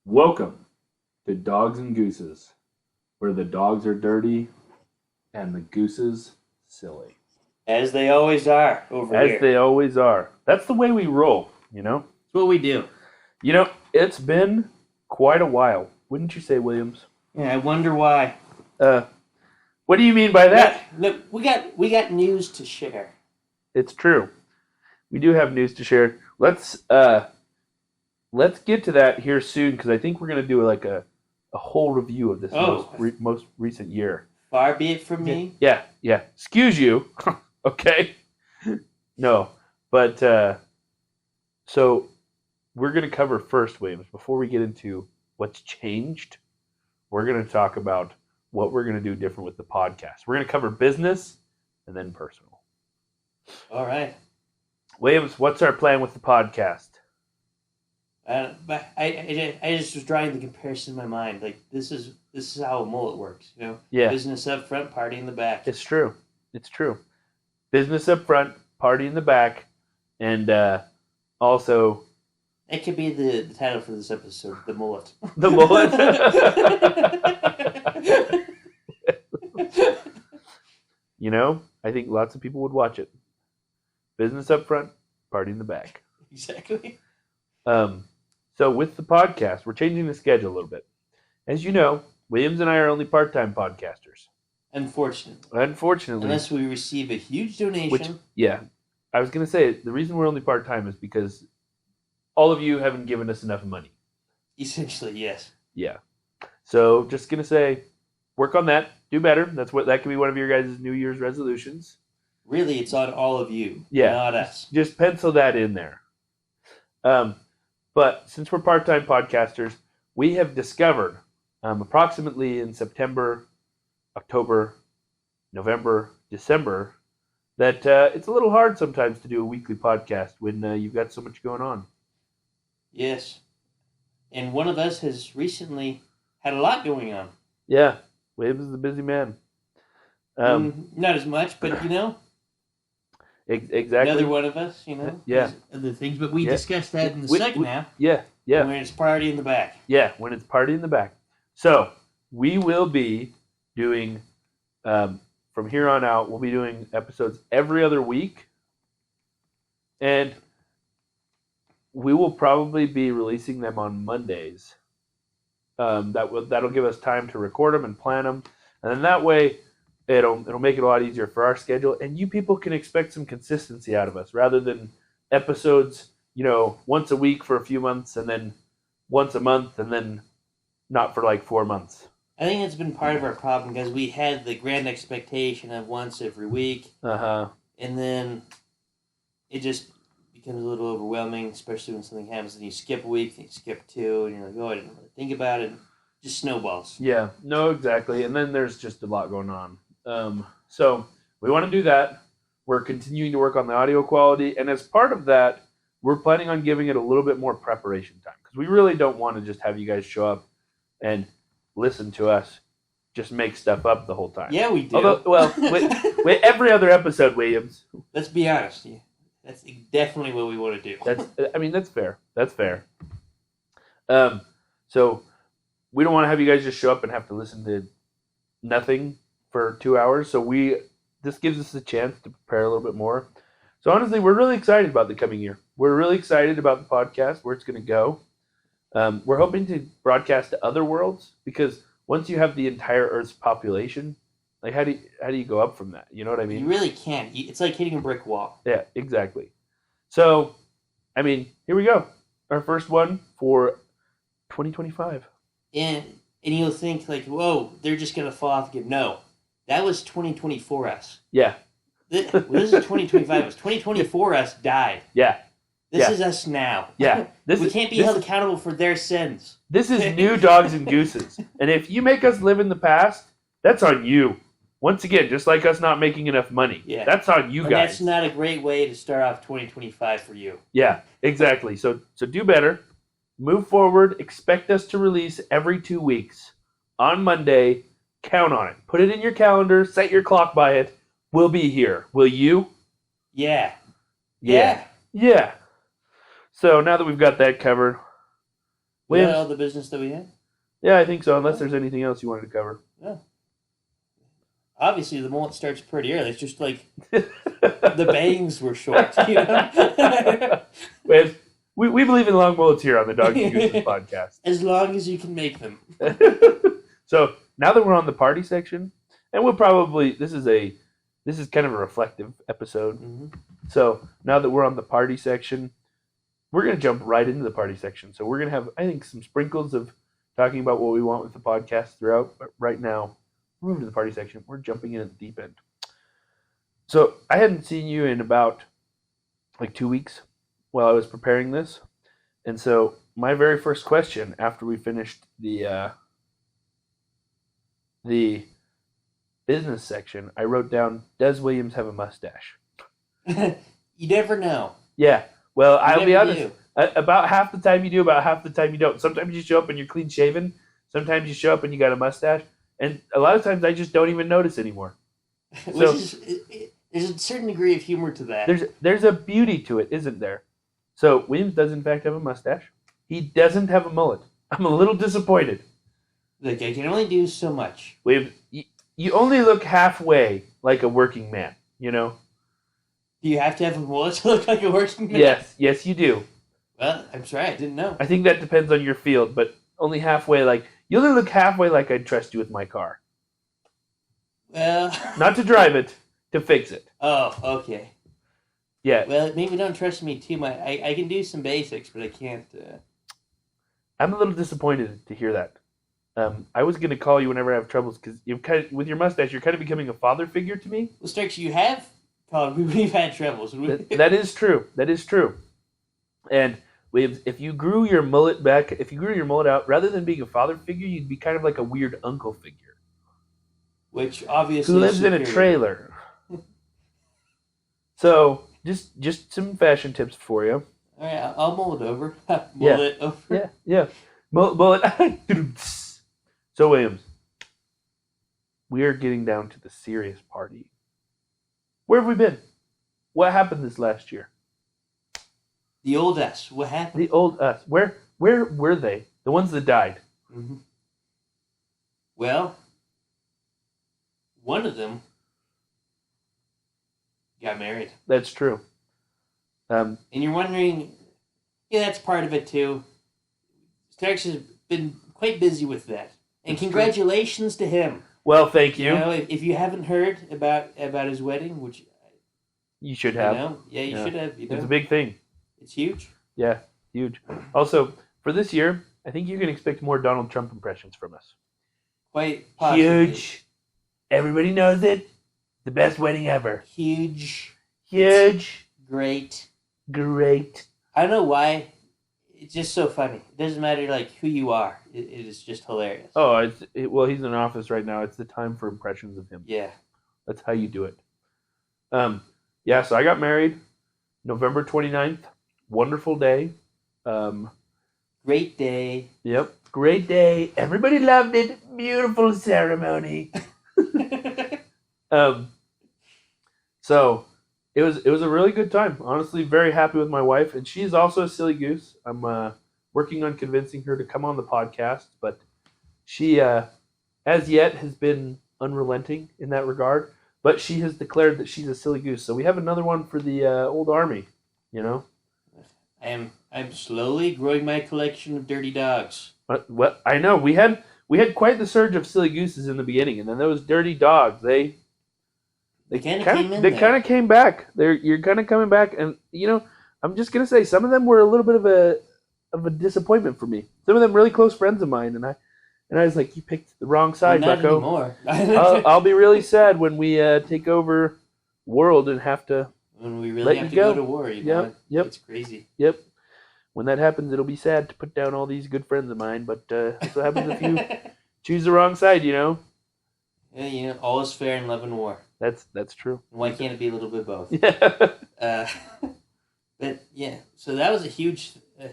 Welcome to Dogs and Gooses, where the dogs are dirty and the gooses silly. As they always are over here. As they always are. That's the way we roll, you know? That's what we do. You know, it's been quite a while. Wouldn't you say, Williams? Yeah, I wonder why. What do you mean by that? Look, we got news to share. It's true. We do have news to share. Let's get to that here soon, because I think we're going to do like a whole review of this most recent year. Far be it from me. Yeah. Excuse you. Okay. No, but so we're going to cover first, Williams, before we get into what's changed. We're going to talk about what we're going to do different with the podcast. We're going to cover business and then personal. All right. Williams, what's our plan with the podcast? But I just was drawing the comparison in my mind. Like this is how a mullet works, you know? Yeah. Business up front, party in the back. It's true. Business up front, party in the back, and also... It could be the title for this episode, The Mullet. The Mullet. You know, I think lots of people would watch it. Business up front, party in the back. Exactly. So with the podcast, we're changing the schedule a little bit. As you know, Williams and I are only part-time podcasters. Unfortunately. Unless we receive a huge donation. I was going to say, the reason we're only part-time is because all of you haven't given us enough money. Essentially, yes. Yeah. So just going to say, work on that. Do better. That could be one of your guys' New Year's resolutions. Really, it's on all of you, not us. Just pencil that in there. But since we're part-time podcasters, we have discovered approximately in September, October, November, December, that it's a little hard sometimes to do a weekly podcast when you've got so much going on. Yes. And one of us has recently had a lot going on. Yeah. Williams is a busy man. Not as much, but you know. Exactly. Another one of us, you know. Yeah. Other things, but we discussed that in the second half. Yeah. When it's party in the back. Yeah, when it's party in the back. So we will be doing, from here on out, we'll be doing episodes every other week. And we will probably be releasing them on Mondays. That'll give us time to record them and plan them. And then that way, it'll make it a lot easier for our schedule. And you people can expect some consistency out of us rather than episodes, once a week for a few months and then once a month and then not for like 4 months. I think it's been part of our problem because we had the grand expectation of once every week. Uh-huh. And then it just becomes a little overwhelming, especially when something happens and you skip a week, and you skip two, and you're like, oh, I didn't really think about it. Just snowballs. Yeah, no, exactly. And then there's just a lot going on. So we want to do that. We're continuing to work on the audio quality. And as part of that, we're planning on giving it a little bit more preparation time. Because we really don't want to just have you guys show up and listen to us just make stuff up the whole time. Yeah, we do. Although, with every other episode, Williams. Let's be honest. Yeah. That's definitely what we want to do. That's fair. That's fair. So we don't want to have you guys just show up and have to listen to nothing for 2 hours. So this gives us a chance to prepare a little bit more. So honestly, we're really excited about the coming year. We're really excited about the podcast, where it's going to go. We're hoping to broadcast to other worlds, because once you have the entire Earth's population, like how do you go up from that? You know what I mean? You really can't. It's like hitting a brick wall. Yeah, exactly. So, I mean, here we go. Our first one for 2025. And you'll think like, whoa, they're just going to fall off again. No, that was 2024 us. Yeah. This is 2025 us. 2024 us died. Yeah. This is us now. Yeah. We can't be held accountable for their sins. This is new Dogs and Gooses. And if you make us live in the past, that's on you. Once again, just like us not making enough money. Yeah. That's on you guys. That's not a great way to start off 2025 for you. Yeah, exactly. So do better. Move forward. Expect us to release every 2 weeks. On Monday, count on it. Put it in your calendar. Set your clock by it. We'll be here. Will you? Yeah. Yeah. So now that we've got that covered, Williams? all the business that we had? Yeah, I think so, unless there's anything else you wanted to cover. Yeah. Obviously, the mullet starts pretty early. It's just like the bangs were short, you know? we believe in long mullets here on the Dogs and Gooses podcast. As long as you can make them. So now that we're on the party section, and we'll probably this is kind of a reflective episode. Mm-hmm. So now that we're on the party section, we're gonna jump right into the party section. So we're gonna have, I think, some sprinkles of talking about what we want with the podcast throughout. But right now, we're moving to the party section. We're jumping in at the deep end. So I hadn't seen you in about like 2 weeks while I was preparing this, and so my very first question after we finished the business section, I wrote down, does Williams have a mustache? You never know. Yeah. Well, I'll be honest. Do. About half the time you do, about half the time you don't. Sometimes you show up and you're clean shaven. Sometimes you show up and you got a mustache. And a lot of times I just don't even notice anymore. There's a certain degree of humor to that. There's a beauty to it, isn't there? So Williams does in fact have a mustache. He doesn't have a mullet. I'm a little disappointed. Look, I can only do so much. Williams, you only look halfway like a working man, you know? Do you have to have a mullet to look like a working man? Yes, you do. Well, I'm sorry, I didn't know. I think that depends on your field, but only halfway. Like you only look halfway like I'd trust you with my car. Well, not to drive it, to fix it. Oh, okay. Yeah. Well, maybe don't trust me too much. I can do some basics, but I can't. I'm a little disappointed to hear that. I was going to call you whenever I have troubles because with your mustache, you're kind of becoming a father figure to me. Well, Starks, you have called me when you've had troubles. That is true. That is true. And if you grew your mullet back, if you grew your mullet out, rather than being a father figure, you'd be kind of like a weird uncle figure. Which obviously who lives in a trailer. So just some fashion tips for you. All right, I'll mull it over. Mullet over. Yeah. Mullet. So Williams, we are getting down to the serious party. Where have we been? What happened this last year? The old us. What happened? The old us. Where were they? The ones that died. Mm-hmm. Well, one of them got married. That's true. And you're wondering, yeah, that's part of it too. Starks has been quite busy with that. And that's congratulations to him. Well, thank you. You know, if you haven't heard about his wedding, which you should have. You should have. It's a big thing. It's huge. Yeah, huge. Also, for this year, I think you can expect more Donald Trump impressions from us. Quite possibly. Huge. Everybody knows it. The best wedding ever. Huge. Great. I don't know why. It's just so funny. It doesn't matter like who you are. It is just hilarious. Oh, well, he's in office right now. It's the time for impressions of him. Yeah. That's how you do it. Yeah, so I got married November 29th. Wonderful day. Great day. Yep. Great day. Everybody loved it. Beautiful ceremony. So it was a really good time. Honestly, very happy with my wife, and she's also a silly goose. I'm working on convincing her to come on the podcast, but she, as yet, has been unrelenting in that regard. But she has declared that she's a silly goose. So we have another one for the old army. You know. I'm slowly growing my collection of dirty dogs. What I know, we had quite the surge of silly gooses in the beginning, and then those dirty dogs, they kind of came back. You're kind of coming back, and I'm just gonna say some of them were a little bit of a disappointment for me. Some of them really close friends of mine, and I was like, you picked the wrong side, not Bucko. Anymore. I'll be really sad when we take over the world and have to. When we really have to go to war, Yep. It's crazy. Yep. When that happens, it'll be sad to put down all these good friends of mine, but that's what happens if you choose the wrong side, Yeah, all is fair in love and war. That's true. Why can't it be a little bit both? Yeah. But yeah, so that was a huge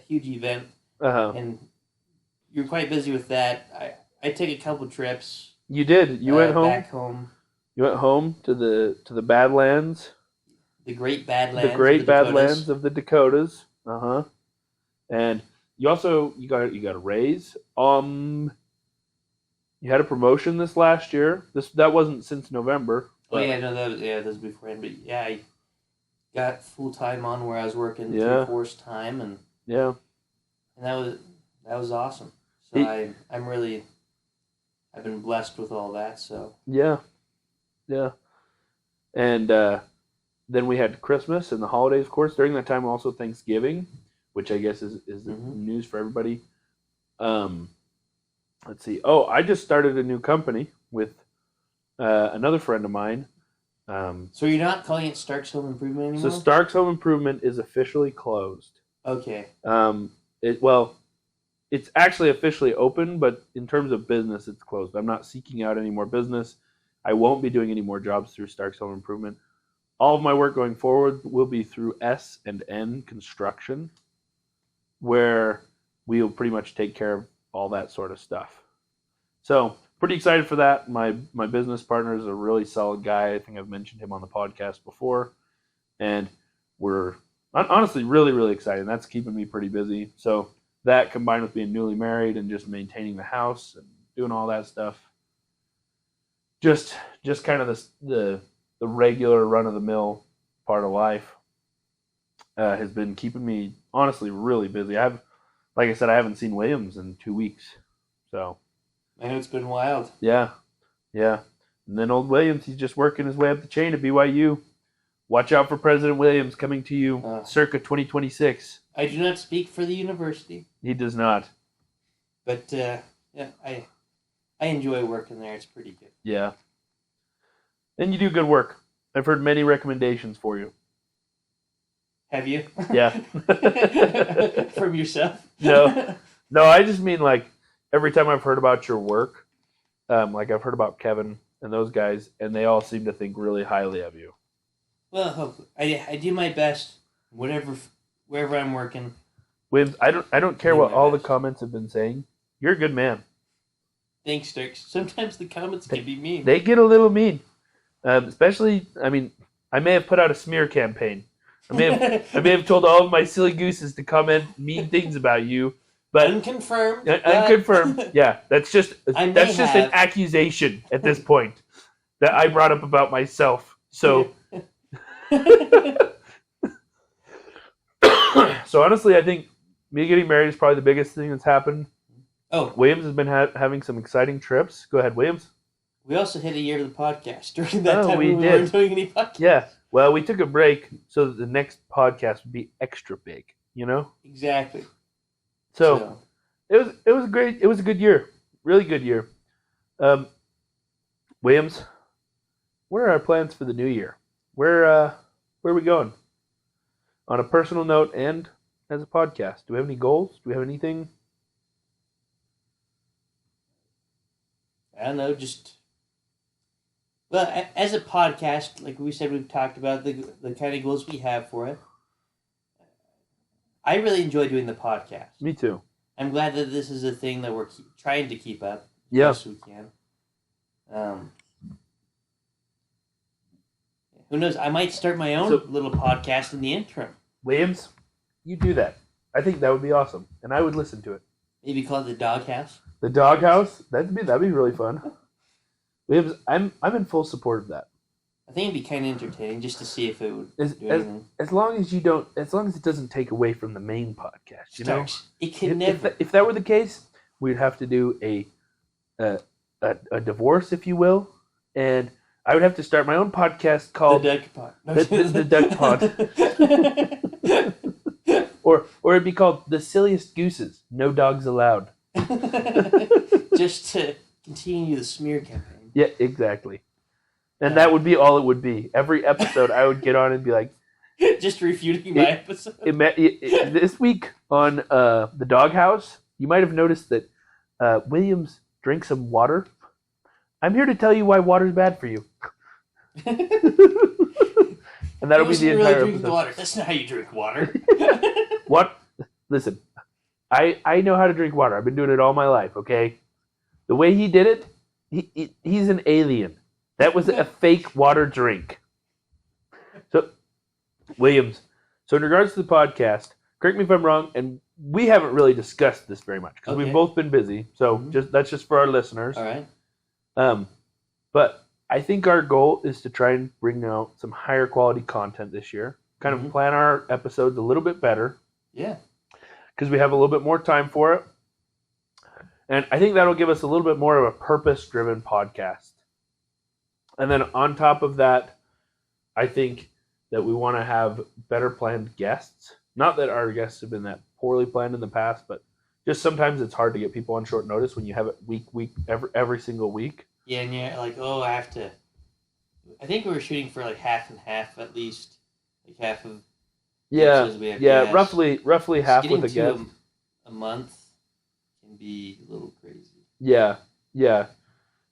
event, and you're quite busy with that. I took a couple trips. You did. You went home. Back home. You went home to the Badlands. The Great Badlands. The Great Badlands of the Dakotas. And you got a raise. You had a promotion this last year. That wasn't since November. Oh yeah, no, that was beforehand. But yeah, I got full time on where I was working Yeah. 3/4 time, and Yeah. that was awesome. So I've been blessed with all that. So Yeah. Yeah. And then we had Christmas and the holidays, of course. During that time, also Thanksgiving, which I guess is news for everybody. Let's see. Oh, I just started a new company with another friend of mine. So you're not calling it Stark's Home Improvement anymore? So Stark's Home Improvement is officially closed. Okay. It's actually officially open, but in terms of business, it's closed. I'm not seeking out any more business. I won't be doing any more jobs through Stark's Home Improvement. All of my work going forward will be through S&N Construction, where we'll pretty much take care of all that sort of stuff. So pretty excited for that. My business partner is a really solid guy. I think I've mentioned him on the podcast before. And we're honestly really, really excited. That's keeping me pretty busy. So that combined with being newly married and just maintaining the house and doing all that stuff, just kind of the regular run-of-the-mill part of life has been keeping me honestly really busy. Like I said, I haven't seen Williams in 2 weeks. So I know it's been wild. Yeah. And then old Williams, he's just working his way up the chain at BYU. Watch out for President Williams coming to you circa 2026. I do not speak for the university. He does not. But yeah, I enjoy working there. It's pretty good. Yeah. And you do good work. I've heard many recommendations for you. Have you? Yeah. From yourself? No, I just mean like every time I've heard about your work, like I've heard about Kevin and those guys, and they all seem to think really highly of you. Well, hopefully. I do my best, wherever I'm working. Williams, I don't care what all the comments have been saying. You're a good man. Thanks, Dirk. Sometimes the comments can be mean. They get a little mean. Especially, I mean, I may have put out a smear campaign. I may have told all of my silly gooses to comment mean things about you, but unconfirmed. Unconfirmed. Yeah, that's just an accusation at this point that I brought up about myself. So, so honestly, I think me getting married is probably the biggest thing that's happened. Oh, Williams has been having some exciting trips. Go ahead, Williams. We also hit a year of the podcast during that time we weren't doing any podcasts. Yeah. Well, we took a break so that the next podcast would be extra big, you know? Exactly. So it was great. It was a good year. Really good year. Williams, what are our plans for the new year? Where are we going? On a personal note and as a podcast. Do we have any goals? Do we have anything? I don't know, well, as a podcast, like we said, we've talked about the kind of goals we have for it. I really enjoy doing the podcast. Me too. I'm glad that this is a thing that we're trying to keep up as best we can. Who knows? I might start my own little podcast in the interim. Williams, you do that. I think that would be awesome, and I would listen to it. Maybe call it the Doghouse. The Doghouse? That'd be really fun. Williams, I'm in full support of that. I think it'd be kind of entertaining just to see if it would do anything. As long as it doesn't take away from the main podcast, you know. It can never. If that were the case, we'd have to do a divorce, if you will, and I would have to start my own podcast called The Duck Pod. The Duck Pod. or it'd be called The Silliest Gooses, No Dogs Allowed. Just to continue the smear campaign. Yeah, exactly. And that would be all it would be. Every episode I would get on and be like... Just refuting my episode. This week on The Doghouse, you might have noticed that Williams drinks some water. I'm here to tell you why water's bad for you. And that'll be the entire episode. Water. That's not how you drink water. What? Listen, I know how to drink water. I've been doing it all my life, okay? The way he did it, he's an alien. That was a fake water drink. So, Williams, so in regards to the podcast, correct me if I'm wrong, and we haven't really discussed this very much because we've both been busy. So that's just for our listeners. All right. But I think our goal is to try and bring out some higher quality content this year. Kind of plan our episodes a little bit better. Yeah. Because we have a little bit more time for it. And I think that'll give us a little bit more of a purpose-driven podcast. And then on top of that, I think that we want to have better planned guests. Not that our guests have been that poorly planned in the past, but just sometimes it's hard to get people on short notice when you have it week, every single week. Yeah, and you're like, I have to. I think we were shooting for like half and half at least, like half of. Yeah, roughly half with a guest. A month can be a little crazy. Yeah,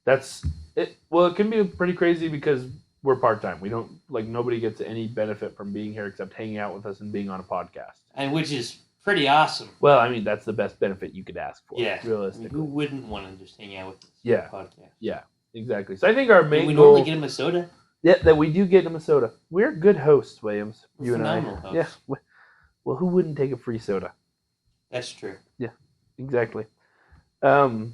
that's it. Well, it can be pretty crazy because we're part-time. We don't nobody gets any benefit from being here except hanging out with us and being on a podcast. And which is pretty awesome. Well, I mean, that's the best benefit you could ask for. Yeah, realistically. I mean, who wouldn't want to just hang out with us? Yeah, on a podcast. Yeah, exactly. So I think our main we goal. normally get him a soda. Yeah, that we do get him a soda. We're good hosts, Williams. We're you and I. hosts. Yeah. Well, who wouldn't take a free soda? That's true. Yeah, exactly. So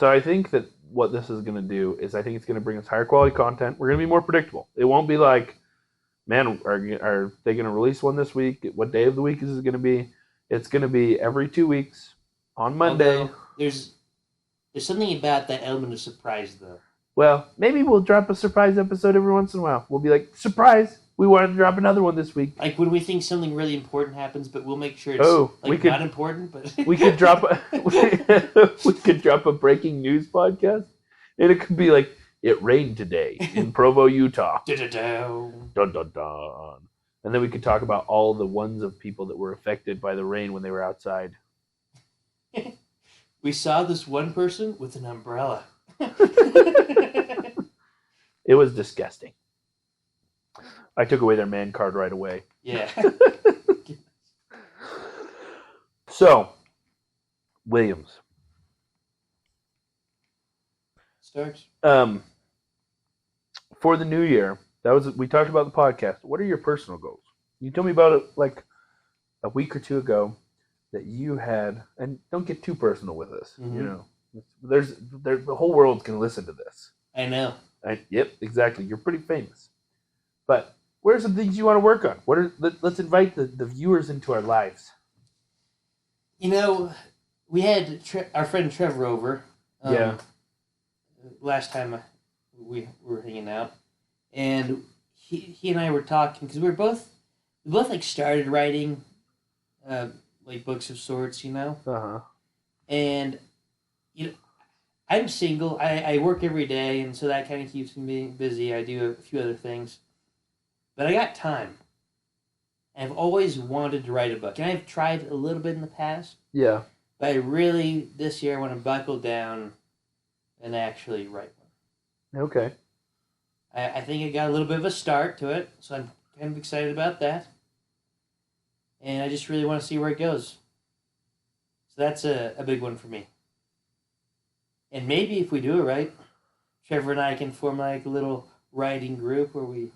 I think that what this is going to do is I think it's going to bring us higher quality content. We're going to be more predictable. It won't be like, man, are they going to release one this week? What day of the week is it going to be? It's going to be every 2 weeks on Monday. Although there's something about that element of surprise, though. Well, maybe we'll drop a surprise episode every once in a while. We'll be like, surprise! We wanted to drop another one this week. Like when we think something really important happens, but we'll make sure it's not important. But we could drop a breaking news podcast, and it could be like, it rained today in Provo, Utah. Dun, dun, dun. And then we could talk about all the ones of people that were affected by the rain when they were outside. We saw this one person with an umbrella. It was disgusting. I took away their man card right away. Yeah. So, Williams. Starks. For the new year, we talked about the podcast. What are your personal goals? You told me about it like a week or two ago that you had, and don't get too personal with us. Mm-hmm. You know, there's the whole world's gonna listen to this. I know. Yep, exactly. You're pretty famous. But what are some things you want to work on? Let's invite the viewers into our lives. You know, we had our friend Trevor over. Last time we were hanging out, and he and I were talking because we both like started writing, like books of sorts, you know. And you know, I'm single. I work every day, and so that kind of keeps me busy. I do a few other things, but I got time. I've always wanted to write a book, and I've tried a little bit in the past. Yeah. But I really this year want to buckle down and actually write one. Okay. I think I got a little bit of a start to it, so I'm kind of excited about that. And I just really want to see where it goes. So that's a big one for me. And maybe if we do it right, Trevor and I can form like a little writing group where we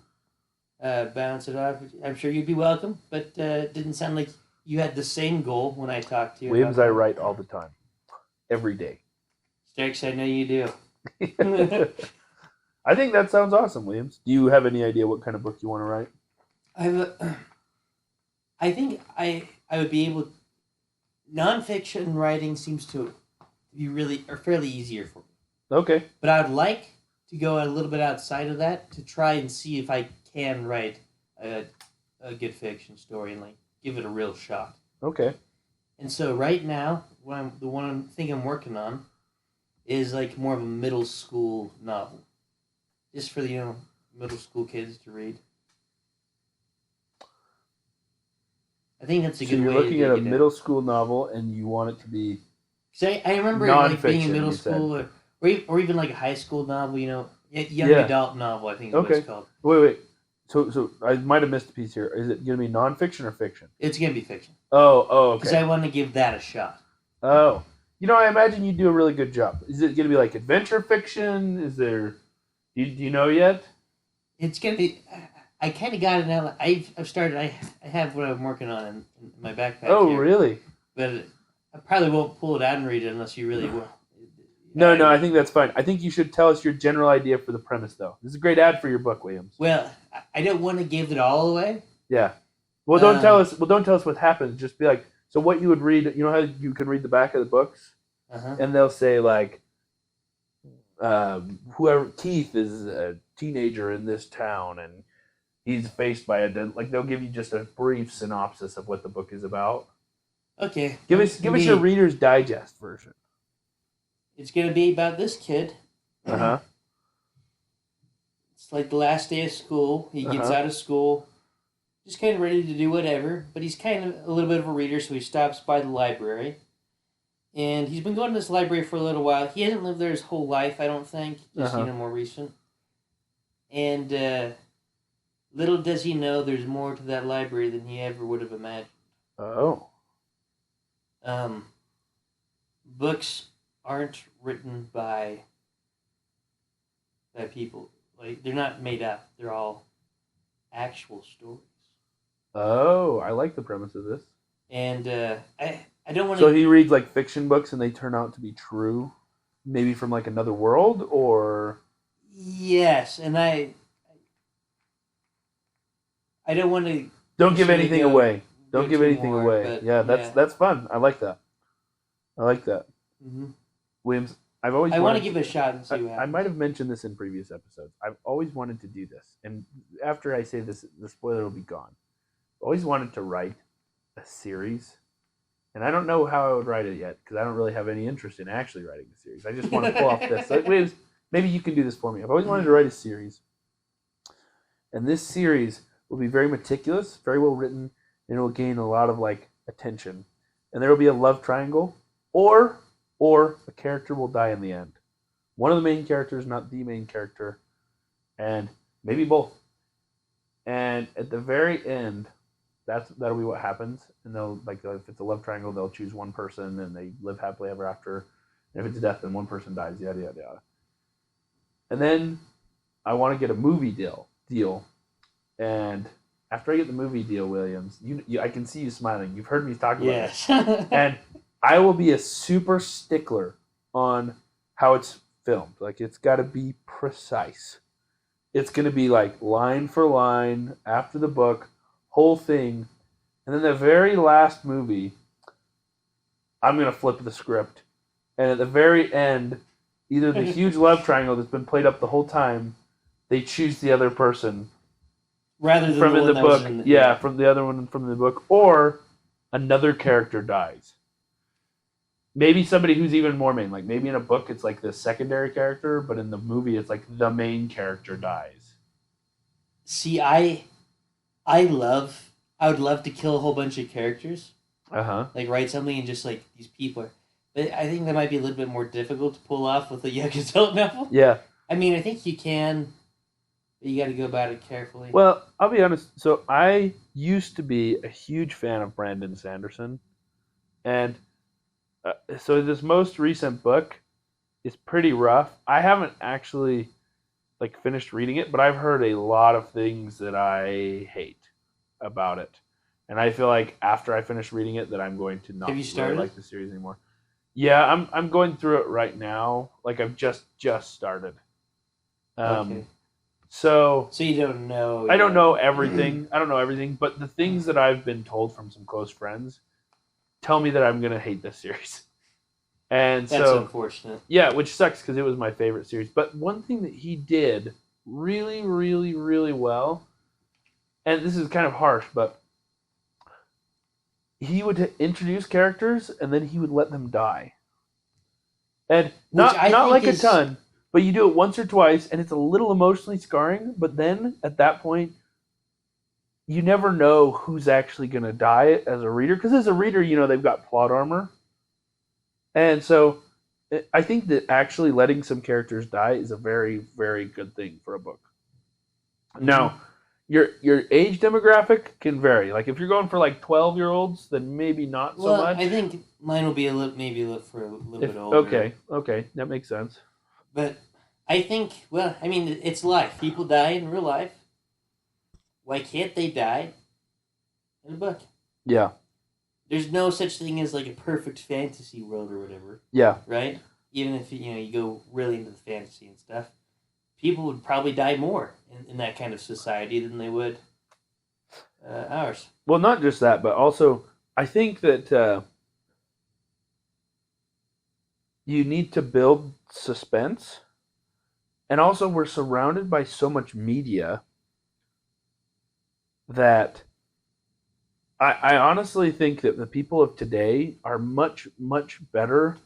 bounce it off. I'm sure you'd be welcome, but it didn't sound like you had the same goal when I talked to you. Williams, I write all the time. Every day. Starks, I know you do. I think that sounds awesome, Williams. Do you have any idea what kind of book you want to write? I think I would be able. Nonfiction writing seems to be fairly easier for me. Okay. But I would like to go a little bit outside of that to try and see if I can write a good fiction story and like give it a real shot. Okay. And so right now, the one I think I'm working on is like more of a middle school novel, just for the middle school kids to read. I think that's a good way. So you're looking at a middle school novel, and you want it to be. Because I remember like being in middle school, or even like a high school novel, young adult novel. I think is what it's called. Wait. So I might have missed a piece here. Is it going to be nonfiction or fiction? It's going to be fiction. Oh, okay. Because I want to give that a shot. Oh, I imagine you do a really good job. Is it going to be like adventure fiction? Is there? Do you know yet? It's going to be. I kind of got it now. I've started. I have what I'm working on in in my backpack. Oh, here. really? But I probably won't pull it out and read it unless you really will. No, I think that's fine. I think you should tell us your general idea for the premise, though. This is a great ad for your book, Williams. Well, I don't want to give it all away. Yeah. Well, don't tell us. Well, don't tell us what happens. Just be like, so what you would read. You know how you can read the back of the books, and they'll say like, whoever Keith is a teenager in this town, and he's faced by like they'll give you just a brief synopsis of what the book is about. Okay. Give us your Reader's Digest version. It's gonna be about this kid. Uh-huh. It's like the last day of school. He gets out of school, just kind of ready to do whatever, but he's kind of a little bit of a reader, so he stops by the library. And he's been going to this library for a little while. He hasn't lived there his whole life, I don't think. Just, more recent. And little does he know there's more to that library than he ever would have imagined. Oh. Books aren't written by people. Like, they're not made up. They're all actual stories. Oh, I like the premise of this. And I don't want to... So he reads like fiction books and they turn out to be true? Maybe from like another world, or... Yes, and I don't want to... Don't give anything away. Don't give anything more, away. Yeah, that's fun. I like that. Mm-hmm. Williams, I want to give it a shot and see what happens. I might have mentioned this in previous episodes. I've always wanted to do this. And after I say this, the spoiler will be gone. I've always wanted to write a series. And I don't know how I would write it yet, because I don't really have any interest in actually writing a series. I just want to pull off this. Like, Williams, maybe you can do this for me. I've always wanted to write a series. And this series will be very meticulous, very well written, and it will gain a lot of like attention. And there will be a love triangle, or a character will die in the end. One of the main characters, not the main character, and maybe both. And at the very end, that'll be what happens. And they'll, like, if it's a love triangle, they'll choose one person and they live happily ever after. And if it's death, then one person dies. Yada yada yada. And then I want to get a movie deal. And after I get the movie deal, Williams, I can see you smiling. You've heard me talk about it. And I will be a super stickler on how it's filmed. Like, it's got to be precise. It's going to be like line for line after the book, whole thing. And then the very last movie, I'm going to flip the script. And at the very end, either the huge love triangle that's been played up the whole time, they choose the other person. Rather than from the in one the that book. was in the, yeah, from the other one from the book. Or another character dies. Maybe somebody who's even more main. Like, maybe in a book it's like the secondary character, but in the movie it's like the main character dies. See, I would love to kill a whole bunch of characters. Like, write something and just like these people. But I think that might be a little bit more difficult to pull off with a young adult novel. Yeah. I mean, I think you can, but you got to go about it carefully. Well, I'll be honest. So I used to be a huge fan of Brandon Sanderson, and so this most recent book is pretty rough. I haven't actually like finished reading it, but I've heard a lot of things that I hate about it, and I feel like after I finish reading it, that I'm going to not really like the series anymore. Yeah, I'm going through it right now. Like, I've just started. Okay. So you don't know. I don't know everything. But the things that I've been told from some close friends tell me that I'm going to hate this series. And that's unfortunate. Yeah, which sucks because it was my favorite series. But one thing that he did really, really, really well, and this is kind of harsh, but he would introduce characters and then he would let them die. And not like a ton. But you do it once or twice, and it's a little emotionally scarring. But then, at that point, you never know who's actually going to die as a reader. Because as a reader, they've got plot armor. And so, I think that actually letting some characters die is a very, very good thing for a book. Now, your age demographic can vary. Like, if you're going for, 12-year-olds, then maybe not so much. I think mine will be a little bit older. Okay. That makes sense. But I think, it's life. People die in real life. Why can't they die in a book? Yeah. there's no such thing as like a perfect fantasy world or whatever. Yeah. Right? Even if you go really into the fantasy and stuff, people would probably die more in that kind of society than they would ours. Well, not just that, but also I think that you need to build suspense, and also we're surrounded by so much media that I honestly think that the people of today are much, much better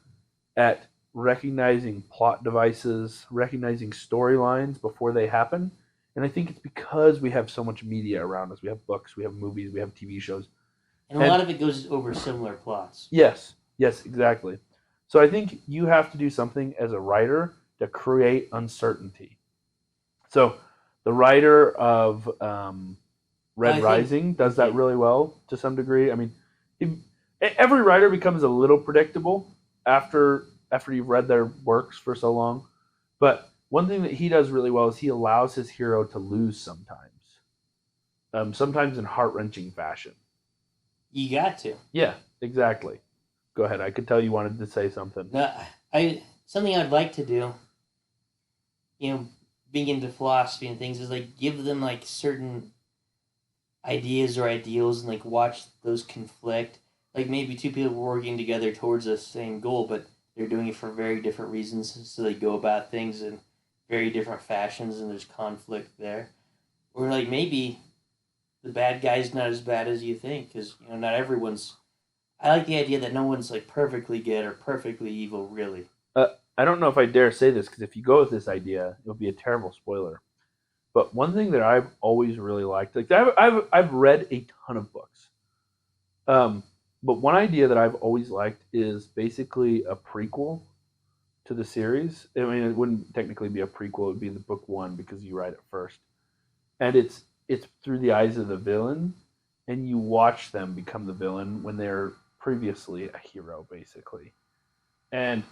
at recognizing plot devices, recognizing storylines before they happen. And I think it's because we have so much media around us. We have books, we have movies, we have TV shows. And a lot of it goes over similar plots. Yes, exactly. So I think you have to do something as a writer to create uncertainty. So the writer of Red Rising does that really well to some degree. I mean, every writer becomes a little predictable after you've read their works for so long. But one thing that he does really well is he allows his hero to lose sometimes in heart-wrenching fashion. You got to. Yeah, exactly. Go ahead. I could tell you wanted to say something. Something I'd like to do, being into philosophy and things, is like give them like certain ideas or ideals and like watch those conflict. Like maybe two people working together towards the same goal, but they're doing it for very different reasons, so they go about things in very different fashions, and there's conflict there. Or like maybe the bad guy's not as bad as you think, because not everyone's. I like the idea that no one's like perfectly good or perfectly evil, really. I don't know if I dare say this, because if you go with this idea, it'll be a terrible spoiler. But one thing that I've always really liked, like I've read a ton of books, but one idea that I've always liked is basically a prequel to the series. I mean, it wouldn't technically be a prequel; it would be the book one because you write it first, and it's through the eyes of the villain, and you watch them become the villain when they're previously a hero, basically. And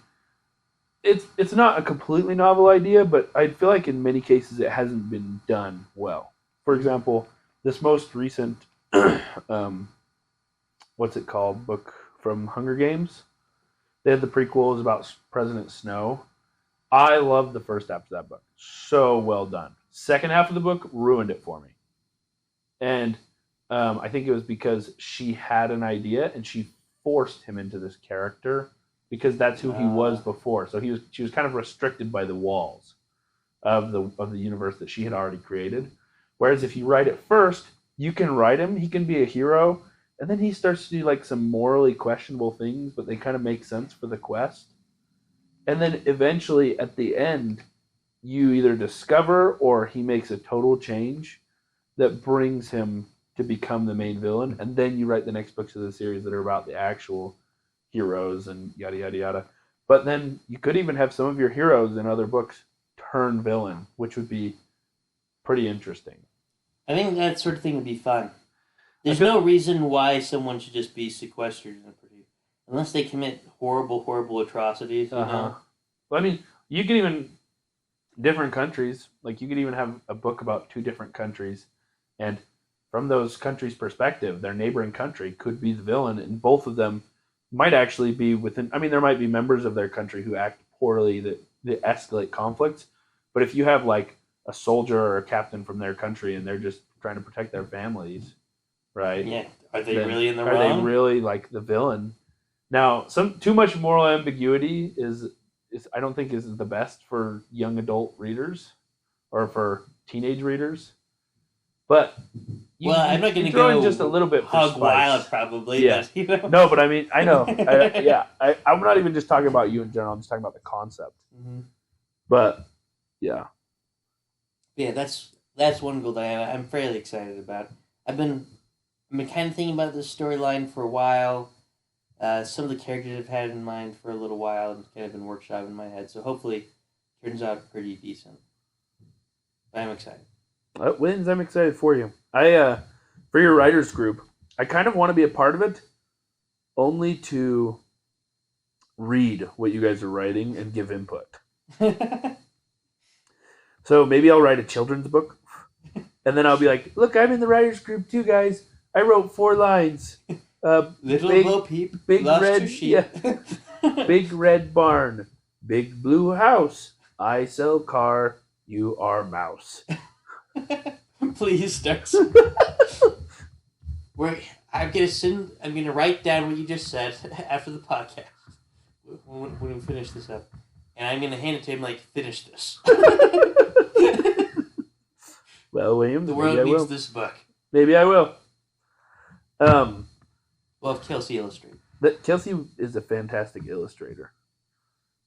it's not a completely novel idea, but I feel like in many cases it hasn't been done well. For example, this most recent what's it called, book from Hunger Games, they had the prequels about President Snow. I loved the first half of that book. So well done. Second half of the book ruined it for me. And I think it was because she had an idea and she forced him into this character because that's who he was before. So she was kind of restricted by the walls of the universe that she had already created. Whereas if you write it first, you can write him, he can be a hero, and then he starts to do like some morally questionable things, but they kind of make sense for the quest. And then eventually at the end, you either discover or he makes a total change that brings him to become the main villain, and then you write the next books of the series that are about the actual heroes and yada yada yada. But then you could even have some of your heroes in other books turn villain, which would be pretty interesting. I think that sort of thing would be fun. There's no reason why someone should just be sequestered in a pretty, unless they commit horrible, horrible atrocities. Well, I mean, you can even different countries. Like you could even have a book about two different countries, and from those countries' perspective, their neighboring country could be the villain, and both of them might actually be within. I mean, there might be members of their country who act poorly that escalate conflicts, but if you have like a soldier or a captain from their country and they're just trying to protect their families, right? Yeah, are they really in the wrong? Are they really like the villain? Now, some too much moral ambiguity is I don't think is the best for young adult readers or for teenage readers. But I'm not going to go just a little bit hog wild, probably. Yeah. But, No, but I mean, I know. I'm not even just talking about you in general. I'm just talking about the concept. Mm-hmm. But yeah, that's one goal that I'm fairly excited about. I've been kind of thinking about this storyline for a while. Some of the characters I've had in mind for a little while and kind of been workshopping in my head. So hopefully, it turns out pretty decent. I'm excited. Wins, I'm excited for you. For your writers group, I kind of want to be a part of it, only to read what you guys are writing and give input. So maybe I'll write a children's book, and then I'll be like, "Look, I'm in the writers group too, guys. I wrote 4 lines." Little big, Bo Peep big lost red, her sheep. big red barn, big blue house. I sell car, you are mouse. Please start. I'm gonna write down what you just said after the podcast when we finish this up, and I'm gonna hand it to him like, finish this. Well, Williams, The world needs this book. Maybe I will. We'll have Kelsey illustrate. Kelsey is a fantastic illustrator.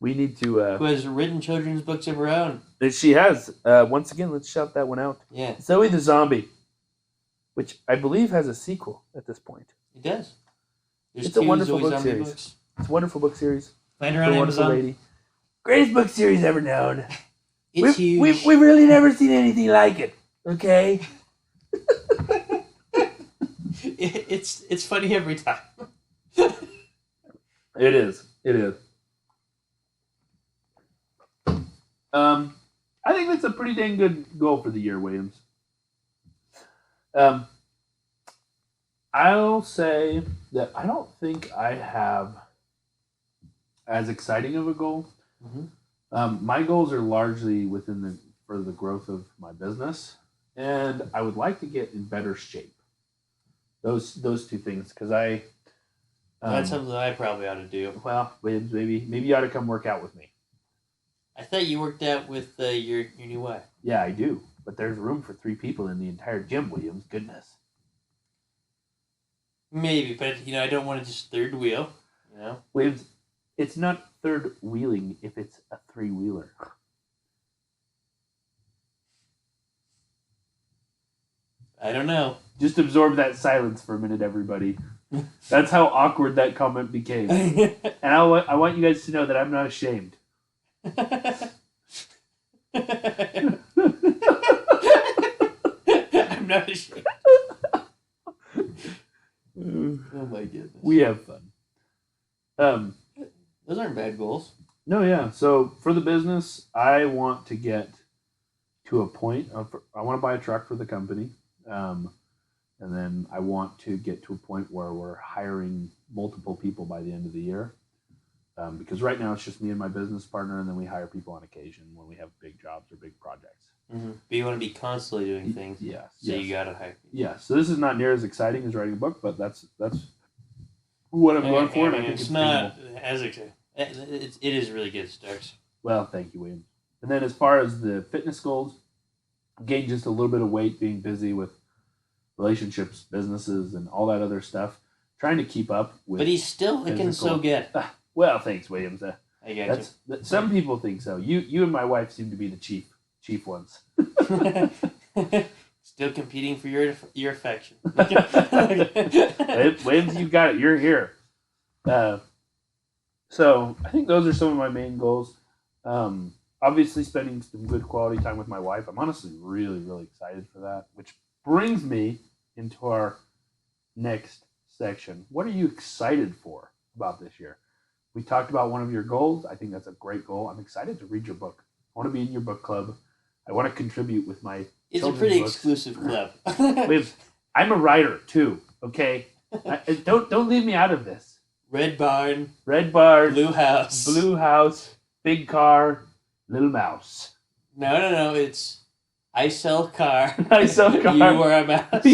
We need to. Who has written children's books of her own. She has. Once again, let's shout that one out. Yeah. Zoe the Zombie, which I believe has a sequel at this point. It does. There's It's a wonderful Zoe book Zombie series. books. It's a wonderful book series. Find her on Amazon. Lady. Greatest book series ever known. It's huge. We've really never seen anything like it. Okay. It's funny every time. It is. It is. I think that's a pretty dang good goal for the year, Williams. I'll say that I don't think I have as exciting of a goal. Mm-hmm. My goals are largely for the growth of my business, and I would like to get in better shape. Those two things, because that's something that I probably ought to do. Well, Williams, maybe you ought to come work out with me. I thought you worked out with your new wife. Yeah, I do. But there's room for 3 people in the entire gym, Williams. Goodness. Maybe, but I don't want to just third wheel. Williams, it's not third wheeling if it's a 3-wheeler. I don't know. Just absorb that silence for a minute, everybody. That's how awkward that comment became. And I want you guys to know that I'm not ashamed. I'm not ashamed. Oh my goodness. We have fun. Those aren't bad goals. No, yeah. So for the business, I want to get to a point. I want to buy a truck for the company. And then I want to get to a point where we're hiring multiple people by the end of the year. Because right now it's just me and my business partner, and then we hire people on occasion when we have big jobs or big projects. Mm-hmm. But you want to be constantly doing things. Yes. So you got to hire people. Yeah. So this is not near as exciting as writing a book, but that's what I'm going for. And I think it's not as exciting. It is really good start. Well, thank you, William. And then as far as the fitness goals, gained just a little bit of weight being busy with relationships, businesses, and all that other stuff. Trying to keep up with. But he's still looking so good. Well, thanks, Williams. I got you. Some people think so. You and my wife seem to be the chief ones. Still competing for your affection. Williams, you got it. You're here. So I think those are some of my main goals. Obviously, spending some good quality time with my wife. I'm honestly really, really excited for that. Which brings me into our next section. What are you excited for about this year? We talked about one of your goals. I think that's a great goal. I'm excited to read your book. I want to be in your book club. I want to contribute with my It's a pretty exclusive club. I'm a writer too, okay? Don't leave me out of this. Red barn, blue house, big car, little mouse. No. It's I sell car. I sell car. You are a mouse.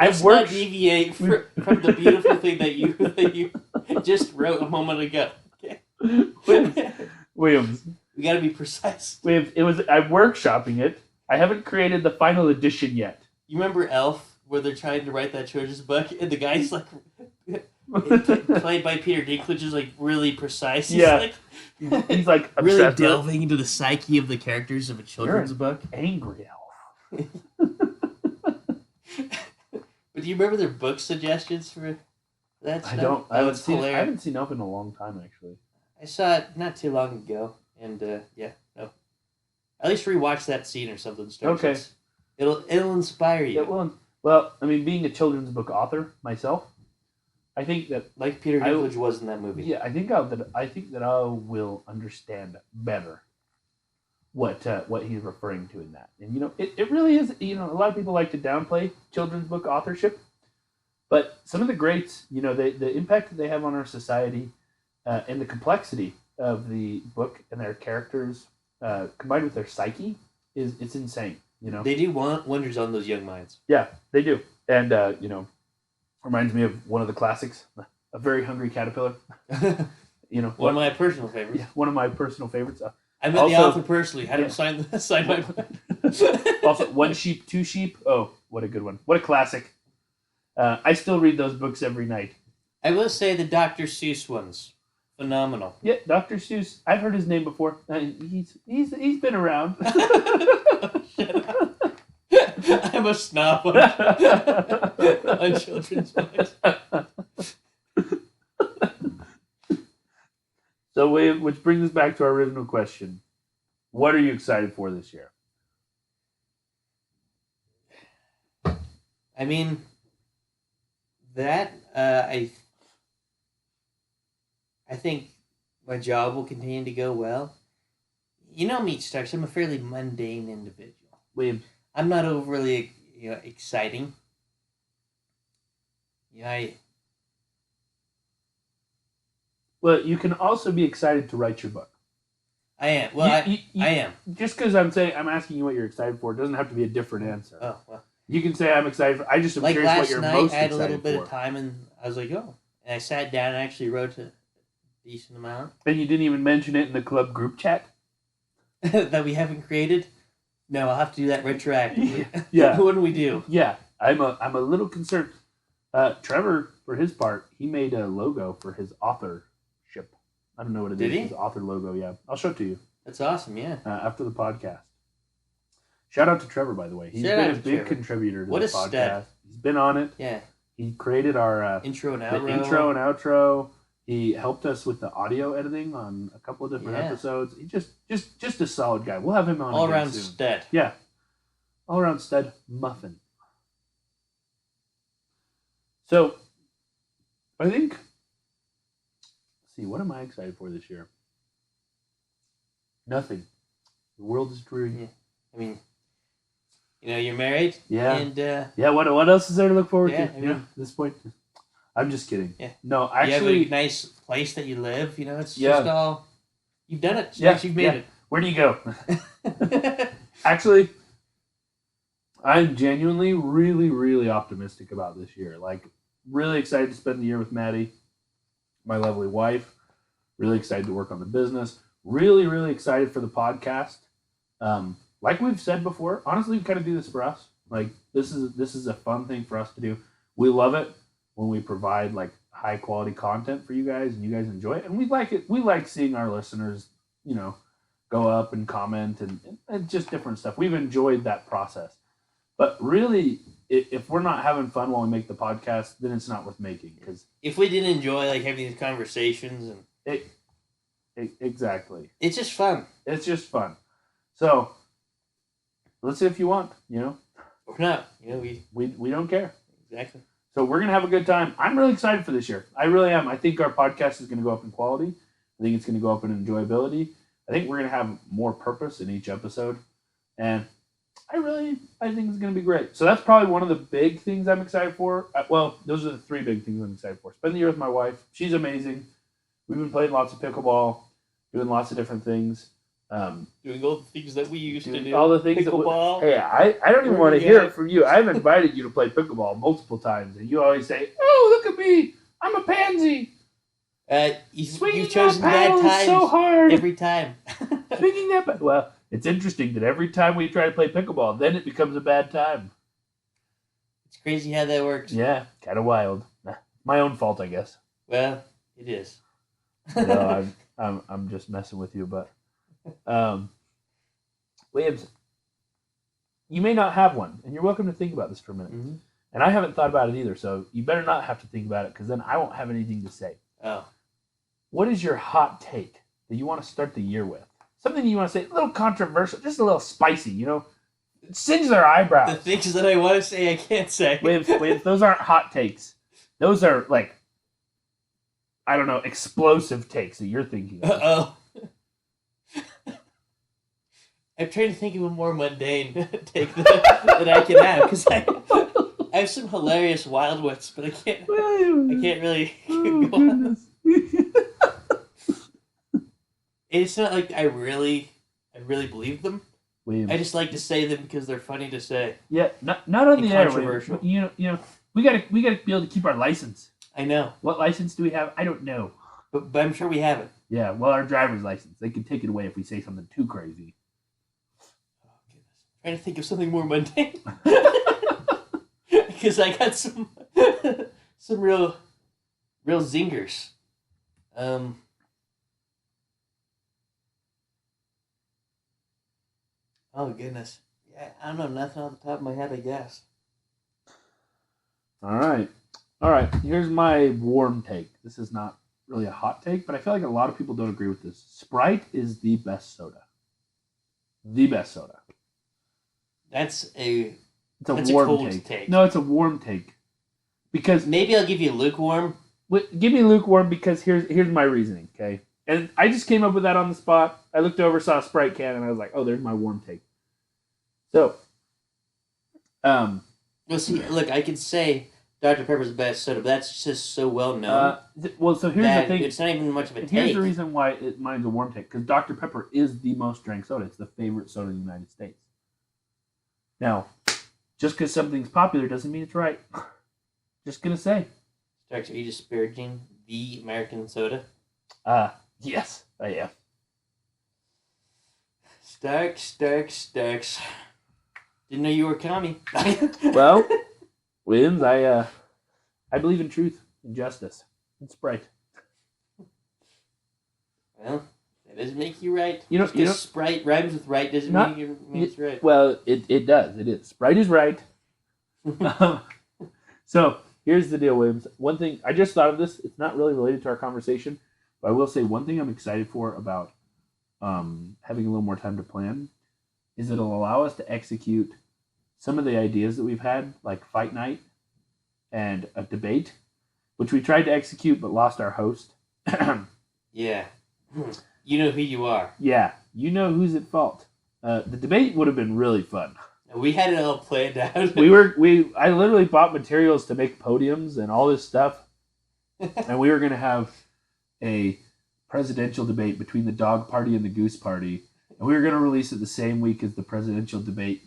I've worked. Not deviate from the beautiful thing that you just wrote a moment ago. Okay. Williams. We got to be precise. I'm workshopping it. I haven't created the final edition yet. You remember Elf, where they're trying to write that children's book, and the guy's like, played by Peter Dinklage, is like really precise. He's like really delving into the psyche of the characters of a children's book. Angry Elf. But do you remember their book suggestions for that stuff? I haven't seen Elf in a long time, actually. I saw it not too long ago, and at least rewatch that scene or something. Okay. It'll inspire you. It will. Well, I mean, being a children's book author myself, I think that like Peter Dinklage was in that movie. Yeah, I think that I will understand better what he's referring to in that. And it really is. A lot of people like to downplay children's book authorship. But some of the greats, the impact that they have on our society and the complexity of the book and their characters combined with their psyche it's insane. They do wonders on those young minds. Yeah, they do. And, reminds me of one of the classics, A Very Hungry Caterpillar. One of my personal favorites. Yeah, one of my personal favorites. I met the author personally. Had him sign my book. Also, One Sheep, Two Sheep. Oh, what a good one. What a classic. I still read those books every night. I will say the Dr. Seuss ones. Phenomenal. Yeah, Dr. Seuss. I've heard his name before. He's been around. I'm a snob on children's books. So, which brings us back to our original question. What are you excited for this year? I mean, that I think my job will continue to go well. You know me, Starks. I'm a fairly mundane individual. I'm not overly exciting. Well, you can also be excited to write your book. I am. Well, I am. Just because I'm asking you what you're excited for, it doesn't have to be a different answer. Oh, well. You can say I'm excited. I just am like curious last what you're night, most I had a excited little bit for. of time, and I was like, oh. And I sat down and actually wrote a decent amount. And you didn't even mention it in the club group chat? That we haven't created? No, I'll have to do that retroactively. Yeah. What do we do? Yeah. I'm a little concerned. Trevor, for his part, he made a logo for his authorship. I don't know what it is. Did he? His author logo, yeah. I'll show it to you. That's awesome, yeah. After the podcast. Shout out to Trevor, by the way. He's been a big contributor to the podcast. Stud. He's been on it. Yeah. He created our intro and outro. He helped us with the audio editing on a couple of different episodes. He just a solid guy. We'll have him on all again around soon. stud. Yeah. All around stud muffin. So, I think, let's see, what am I excited for this year? Nothing. The world is dreary. Yeah. I mean, you're married. Yeah. And yeah. What else is there to look forward to? I mean, at this point, I'm just kidding. Yeah. No, actually, you have a nice place that you live. It's just all you've done it. Yeah. You've made it. Where do you go? Actually, I'm genuinely really, really optimistic about this year. Like, really excited to spend the year with Maddie, my lovely wife. Really excited to work on the business. Really, really excited for the podcast. Like we've said before, honestly, we kind of do this for us. Like, this is a fun thing for us to do. We love it when we provide like high quality content for you guys, and you guys enjoy it. And we like it. We like seeing our listeners, go up and comment and just different stuff. We've enjoyed that process. But really, if we're not having fun while we make the podcast, then it's not worth making. Because if we didn't enjoy like having these conversations and exactly, it's just fun. It's just fun. So listen if you want, or not. We don't care. Exactly. So we're gonna have a good time. I'm really excited for this year. I really am. I think our podcast is gonna go up in quality. I think it's gonna go up in enjoyability. I think we're gonna have more purpose in each episode, and I think it's gonna be great. So that's probably one of the big things I'm excited for. Well, those are the three big things I'm excited for. Spend the year with my wife. She's amazing. We've been playing lots of pickleball, doing lots of different things. Doing all the things that we used to do. All the things pickleball. Hey, I don't even want to hear it from you. I've invited you to play pickleball multiple times, and you always say, "Oh, look at me! I'm a pansy." You've chosen bad times so hard every time. Swinging that, well, it's interesting that every time we try to play pickleball, then it becomes a bad time. It's crazy how that works. Yeah, kind of wild. My own fault, I guess. Well, it is. No, I'm just messing with you, but Williams, you may not have one, and you're welcome to think about this for a minute. Mm-hmm. And I haven't thought about it either, so you better not have to think about it, because then I won't have anything to say. Oh. What is your hot take that you want to start the year with? Something you want to say, a little controversial, just a little spicy, Singe their eyebrows. The things that I want to say, I can't say. Wait, those aren't hot takes. Those are, like, I don't know, explosive takes that you're thinking of. Uh-oh. I'm trying to think of a more mundane take that I can have, because have some hilarious wild ones, but I can't really Oh, go on. goodness. It's not like I really believe them. Williams. I just like to say them because they're funny to say. Yeah, not on the air. Controversial. You know, we gotta be able to keep our license. I know. What license do we have? I don't know. But I'm sure we have it. Yeah, well, our driver's license. They can take it away if we say something too crazy. Oh, goodness. I'm trying to think of something more mundane. Because I got some real zingers. Oh, goodness. Yeah, I don't know. Nothing off the top of my head, I guess. All right. Here's my warm take. This is not really a hot take, but I feel like a lot of people don't agree with this. Sprite is the best soda. The best soda. That's a warm cold take. No, it's a warm take. Because maybe I'll give you lukewarm. Give me lukewarm because here's my reasoning, okay? And I just came up with that on the spot. I looked over, saw a Sprite can, and I was like, oh, there's my warm take. So, well, see, look, I could say Dr. Pepper's the best soda, but that's just so well known. So here's the thing. It's not even much of a take. Here's the reason why mine's a warm take. Because Dr. Pepper is the most drank soda. It's the favorite soda in the United States. Now, just because something's popular doesn't mean it's right. Just gonna say. Starks, are you disparaging the American soda? Yes, I am. Starks. Didn't know you were a commie. Well, Williams, I believe in truth and justice and Sprite. Well, that doesn't make you right. You know, Sprite rhymes with right doesn't mean it's right. Well, it does. It is. Sprite is right. So here's the deal, Williams. One thing I just thought of this. It's not really related to our conversation, but I will say one thing I'm excited for about having a little more time to plan is it'll allow us to execute some of the ideas that we've had, like fight night and a debate, which we tried to execute but lost our host. Yeah. You know who you are. Yeah. You know who's at fault. The debate would have been really fun. We had it all planned out. I literally bought materials to make podiums and all this stuff. And we were going to have a presidential debate between the dog party and the goose party. And we were going to release it the same week as the presidential debate.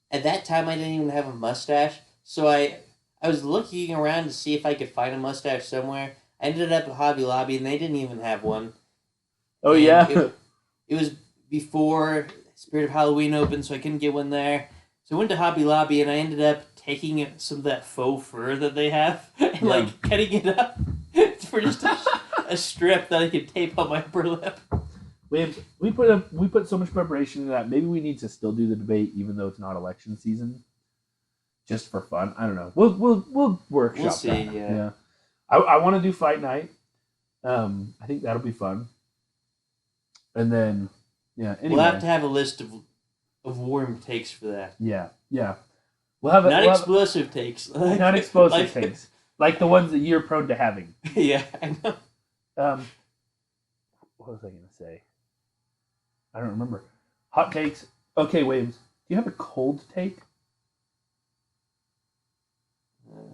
At that time, I didn't even have a mustache. So I was looking around to see if I could find a mustache somewhere. I ended up at Hobby Lobby, and they didn't even have one. Oh, and yeah? It was before Spirit of Halloween opened, so I couldn't get one there. So I went to Hobby Lobby, and I ended up taking some of that faux fur that they have and, cutting it up for just a strip that I could tape on my upper lip. We put so much preparation into that. Maybe we need to still do the debate, even though it's not election season, just for fun. I don't know. We'll workshop. We'll see. That. Yeah. I want to do fight night. I think that'll be fun. And then, yeah. Anyway. We'll have to have a list of warm takes for that. Yeah. We'll have explosive takes. Not explosive takes, like the ones that you're prone to having. Yeah, I know. What was I going to say? I don't remember. Hot takes. Okay, Williams, do you have a cold take?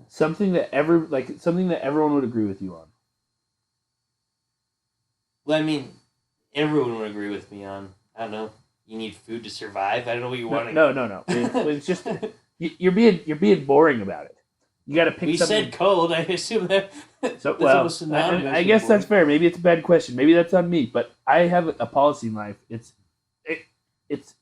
Something that everyone would agree with you on. Well, I mean, everyone would agree with me on. I don't know. You need food to survive. I don't know what you want. No. It's just you're being boring about it. You got to pick. We something. said cold. I assume that. So well, I guess that's fair. Maybe it's a bad question. Maybe that's on me. But I have a policy in life. It's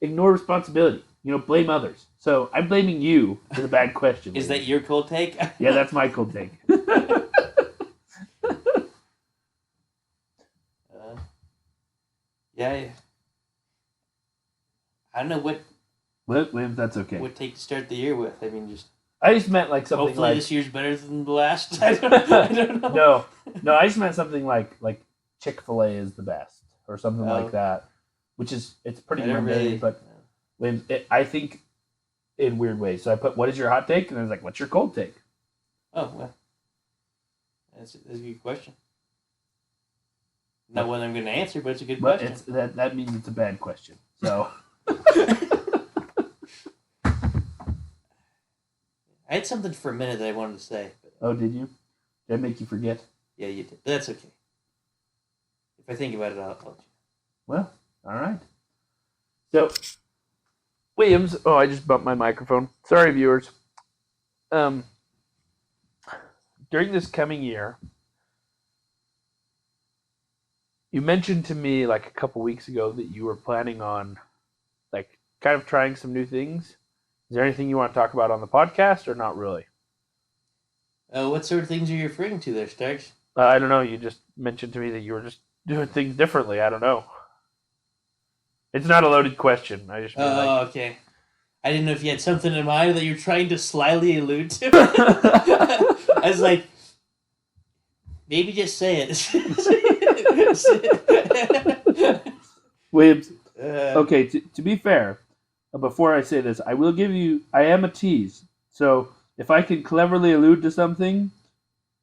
ignore responsibility. Blame others. So I'm blaming you for the bad question. Is that your cold take? Yeah, that's my cold take. Yeah. I don't know what. Williams, that's okay. What take to start the year with? I mean, I just meant like something hopefully like... this year's better than the last. I don't know. No, I just meant something like Chick-fil-A is the best or something like that, which is it's pretty mundane, but I think in weird ways. So I put, what is your hot take? And I was like, what's your cold take? Oh, well. That's a good question. Not one I'm going to answer, but it's a good question. That means it's a bad question. So... I had something for a minute that I wanted to say. But, Oh, did you? Did I make you forget? yeah, you did. But that's okay. If I think about it, I'll let you. Well, all right. So, Williams. Oh, I just bumped my microphone. Sorry, viewers. During this coming year, you mentioned to me like a couple weeks ago that you were planning on like kind of trying some new things. Is there anything you want to talk about on the podcast or not really? What sort of things are you referring to there, Starks? I don't know. You just mentioned to me that you were just doing things differently. I don't know. It's not a loaded question. I just mean okay. I didn't know if you had something in mind that you're trying to slyly allude to. I was like, maybe just say it. Williams. Okay, to be fair, before I say this, I will give you. I am a tease, so if I can cleverly allude to something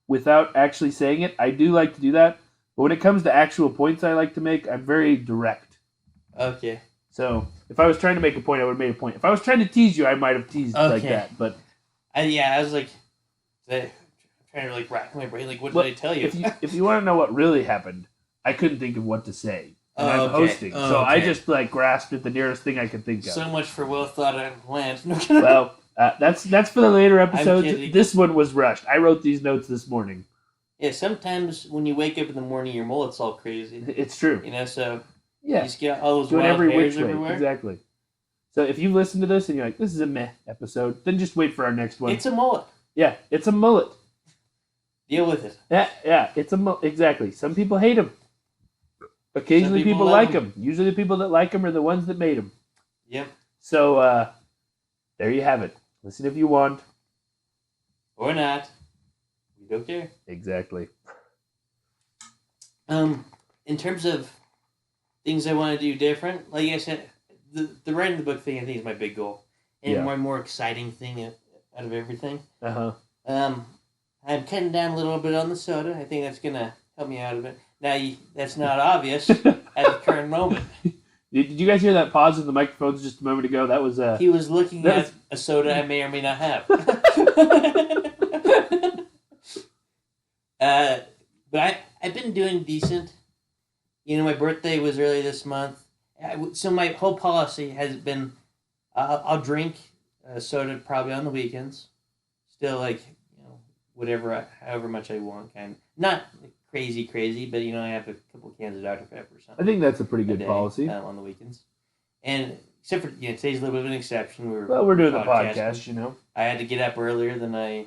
without actually saying it, I do like to do that. But when it comes to actual points I like to make, I'm very direct. Okay. So if I was trying to make a point, I would have made a point. If I was trying to tease you, I might have teased like that. But I was like, I'm trying to like rack my brain. Like, what did I tell you? If you want to know what really happened, I couldn't think of what to say. And I'm hosting, so I just like grasped at the nearest thing I could think of. So much for well thought out plans. Well, that's for the later episodes. This one was rushed. I wrote these notes this morning. Yeah, sometimes when you wake up in the morning, your mullet's all crazy. It's true. So yeah, you just get all those doing wild every hairs which way. everywhere. Exactly. So if you've listened to this and you're like, this is a meh episode, then just wait for our next one. It's a mullet. Yeah, it's a mullet. Deal with it. Yeah, it's a mullet. Exactly. Some people hate him. Occasionally people like him. Usually the people that like him are the ones that made him. Yep. So there you have it. Listen if you want. Or not. We don't care. Exactly. In terms of things I want to do different, like I said, the writing the book thing I think is my big goal. And my more exciting thing out of everything. Uh-huh. I'm cutting down a little bit on the soda. I think that's going to help me out a bit. Now, that's not obvious at the current moment. Did you guys hear that pause in the microphones just a moment ago? That was he was looking at a soda I may or may not have. But I've been doing decent. My birthday was early this month. So my whole policy has been I'll drink soda probably on the weekends. Still, however much I want, kind of. Not crazy, but I have a couple cans of Dr. Pepper or something. I think that's a pretty good policy on the weekends, and except for today's a little bit of an exception. We're doing the podcast. I had to get up earlier than I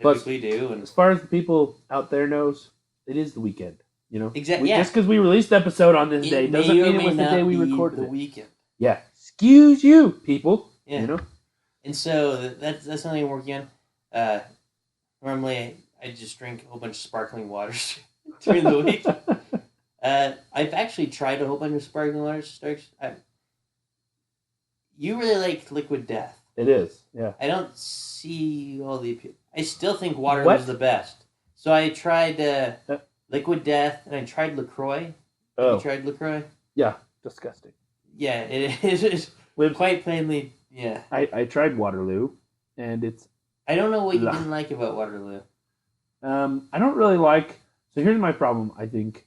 typically do, and as far as the people out there knows, it is the weekend. Exactly. Just because we released the episode on this day doesn't mean it was the day we recorded the weekend. Yeah, excuse you, people. Yeah. And so that's something I'm working on. Normally, I just drink a whole bunch of sparkling waters during the week. I've actually tried a whole bunch of sparkling waters. You really like Liquid Death. It is, yeah. I don't see all the appeal. I still think water was the best. So I tried Liquid Death, and I tried LaCroix. Have you tried LaCroix? Yeah, disgusting. Yeah, it is quite plainly, yeah. I tried Waterloo, and it's... I don't know what you didn't like about Waterloo. I don't really like... So here's my problem, I think.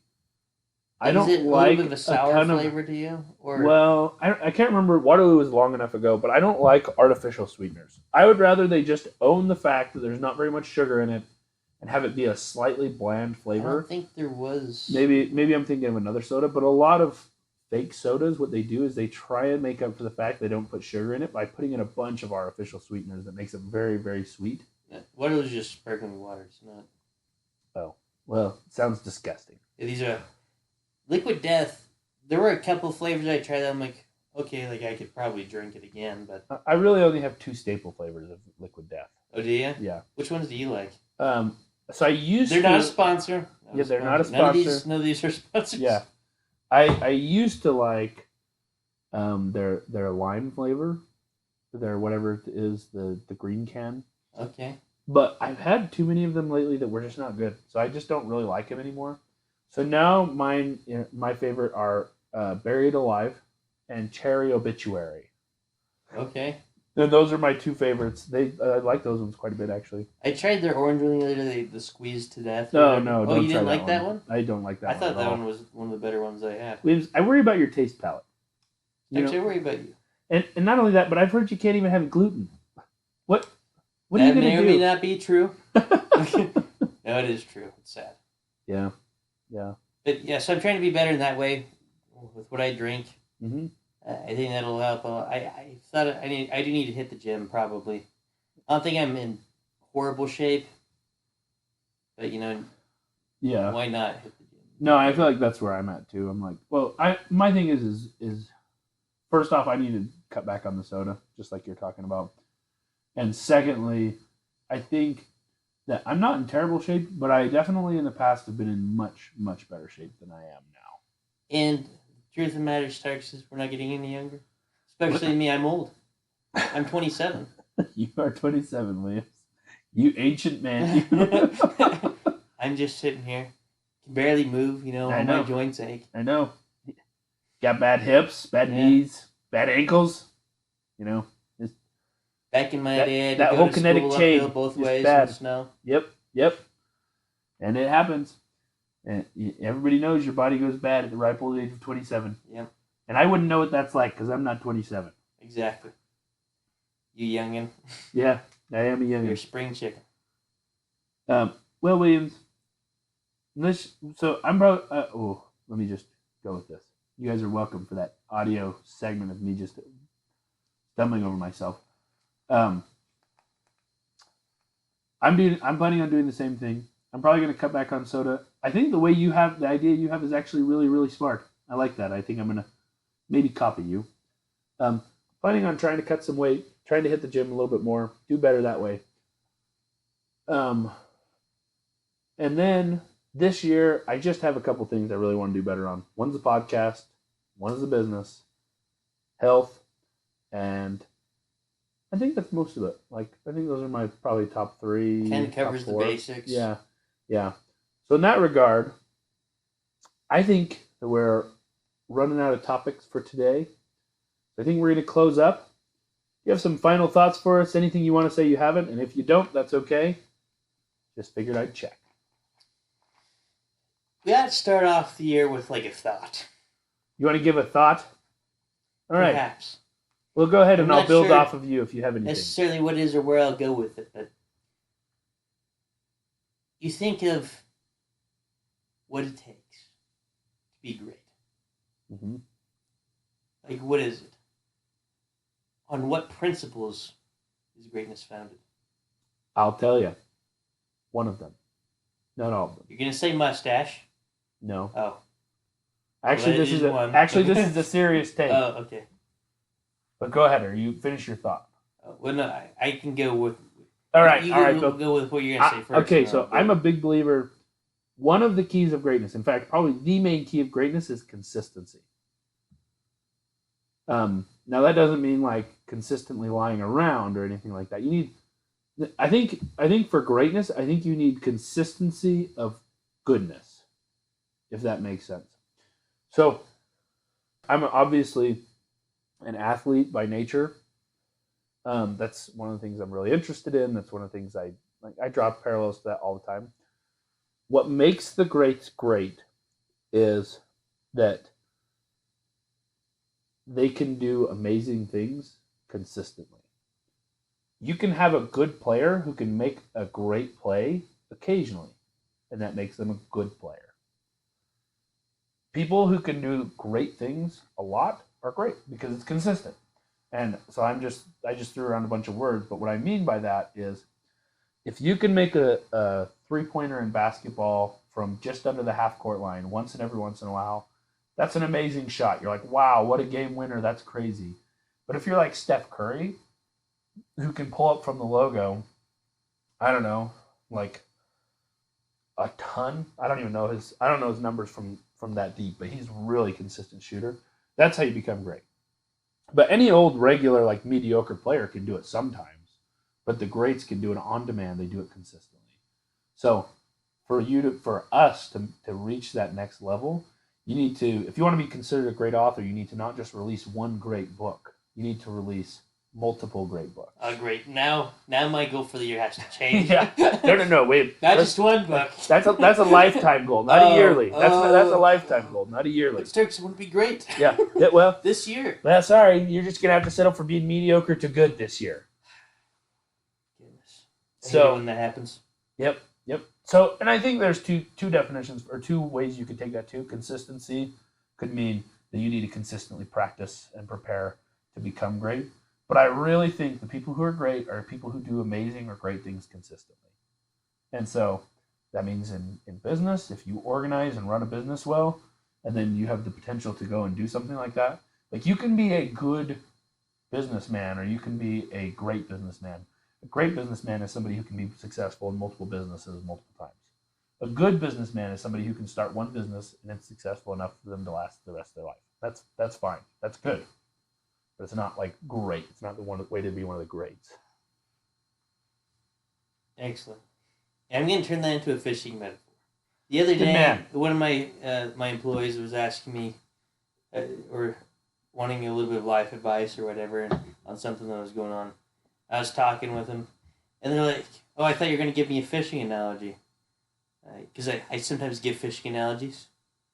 I don't like... Is it a little bit of a sour flavor to you? Or? Well, I can't remember. Waterloo was long enough ago, but I don't like artificial sweeteners. I would rather they just own the fact that there's not very much sugar in it and have it be a slightly bland flavor. I don't think there was... Maybe I'm thinking of another soda, but a lot of fake sodas, what they do is they try and make up for the fact they don't put sugar in it by putting in a bunch of artificial sweeteners that makes it very, very sweet. Yeah. Waterloo is just sparkling water. It's not... Oh, well, it sounds disgusting. Yeah, these are... Liquid Death, there were a couple of flavors I tried that I'm like, okay, I could probably drink it again, but... I really only have 2 staple flavors of Liquid Death. Oh, do you? Yeah. Which ones do you like? So I used They're not a sponsor. They're not a sponsor. None of these are sponsors. Yeah. I used to like their lime flavor, their whatever it is, the green can. Okay. But I've had too many of them lately that were just not good, so I just don't really like them anymore. So now my favorite are Buried Alive and Cherry Obituary. Okay. And those are my two favorites. I like those ones quite a bit, actually. I tried their orange one the other day, the squeezed to death. No, no, oh, don't you try didn't like that one? I don't like that I one. thought that one was one of the better ones I had. Williams, I worry about your taste palette. Actually, I worry about you. And not only that, but I've heard you can't even have gluten. What are that you going to do? That may or may not be true. No, it is true. It's sad. Yeah. Yeah. But yeah, so I'm trying to be better in that way with what I drink. Mm-hmm. I think that'll help. I thought I do need to hit the gym probably. I don't think I'm in horrible shape, but yeah, why not hit the gym? No, I feel like that's where I'm at too. I'm like, well, my thing is first off, I need to cut back on the soda, just like you're talking about, and secondly, I think that I'm not in terrible shape, but I definitely in the past have been in much, much better shape than I am now. And truth of the matter, Starks, is we're not getting any younger. Especially me, I'm old. I'm 27. You are 27, Williams. You ancient man. I'm just sitting here. Can barely move, I know. My joints ache. I know. Got bad hips, bad knees, bad ankles. Back in my day, that whole kinetic chain both ways bad. in the snow. Yep. And it happens. And everybody knows your body goes bad at the ripe old age of 27. Yep. And I wouldn't know what that's like because I'm not 27. Exactly. You youngin. Yeah, I am a youngin. You're a spring chicken. Well, Williams, so I'm probably... let me just go with this. You guys are welcome for that audio segment of me just stumbling over myself. I'm planning on doing the same thing. I'm probably going to cut back on soda. I think the idea you have is actually really, really smart. I like that. I think I'm going to maybe copy you. Planning on trying to cut some weight, trying to hit the gym a little bit more, do better that way. And then this year, I just have a couple things I really want to do better on. One's the podcast, one is the business, health, and I think that's most of it. I think those are my probably top three. Kind of covers the basics. Yeah. So in that regard, I think that we're running out of topics for today. I think we're going to close up. You have some final thoughts for us? Anything you want to say you haven't? And if you don't, that's okay. Just figured I'd check. We got to start off the year with a thought. You want to give a thought? All right. Perhaps. Well, go ahead and I'll build off of you if you have anything. Necessarily what it is or where I'll go with it, but you think of what it takes to be great. Mm-hmm. What is it? On what principles is greatness founded? I'll tell you. One of them. Not all of them. You're going to say mustache? No. Oh. Actually, this is a serious take. Oh, okay. But go ahead, or you finish your thought. Well, no, I can go with... All right. Go with what you're going to say first. Okay, so I'm a big believer. One of the keys of greatness, in fact, probably the main key of greatness is consistency. Now, that doesn't mean consistently lying around or anything like that. You need... I think for greatness, I think you need consistency of goodness, if that makes sense. So, I'm obviously an athlete by nature. That's one of the things I'm really interested in. That's one of the things I draw parallels to that all the time. What makes the greats great is that they can do amazing things consistently. You can have a good player who can make a great play occasionally, and that makes them a good player. People who can do great things a lot are great because it's consistent. And so I just threw around a bunch of words, but what I mean by that is if you can make a three-pointer in basketball from just under the half-court line once in a while, that's an amazing shot. You're like, wow, what a game winner. That's crazy. But if you're like Steph Curry, who can pull up from the logo, I don't know, a ton. I don't know his numbers from that deep, but he's a really consistent shooter. That's how you become great. But any old regular mediocre player can do it sometimes, but the greats can do it on demand. They do it consistently. So for us to reach that next level, you need to, if you want to be considered a great author, you need to not just release one great book. You need to release multiple great books. Oh, great. Now my goal for the year has to change. Yeah. No, wait. Not just one book. That's a lifetime goal, not a yearly. That's a lifetime goal, not a yearly. It would be great. Yeah. Well, this year. Well, sorry, you're just gonna have to settle for being mediocre to good this year. Goodness. So when that happens. Yep. So, and I think there's two definitions or two ways you could take that too. Consistency could mean that you need to consistently practice and prepare to become great. But I really think the people who are great are people who do amazing or great things consistently. And so that means in business, if you organize and run a business well, and then you have the potential to go and do something like that, like you can be a good businessman or you can be a great businessman. A great businessman is somebody who can be successful in multiple businesses multiple times. A good businessman is somebody who can start one business and it's successful enough for them to last the rest of their life. That's fine. That's good. But it's not like great. It's not the way to be one of the greats. Excellent. I'm going to turn that into a fishing metaphor. The other day, one of my my employees was asking me, or wanting a little bit of life advice or whatever on something that was going on. I was talking with them, and they're like, "Oh, I thought you were going to give me a fishing analogy," because I sometimes give fishing analogies.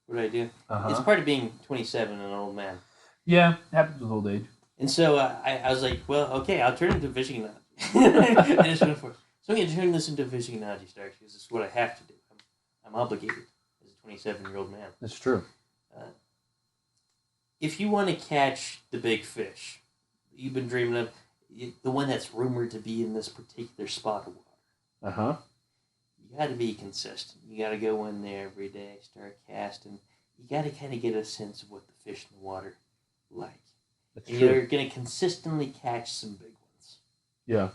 What do I do? Uh-huh. It's part of being 27 and an old man. Yeah, it happens with old age. And so I was like, "Well, okay, I'll turn it into a fishing analogy." I just went for it. So I'm going to turn this into a fishing analogy, Starks, because this is what I have to do. I'm obligated as a 27-year-old man. That's true. If you want to catch the big fish you've been dreaming of, the one that's rumored to be in this particular spot of water, you got to be consistent. You got to go in there every day, start casting. You got to kind of get a sense of what the fish in the water like. That's true. You're going to consistently catch some big ones. Yeah.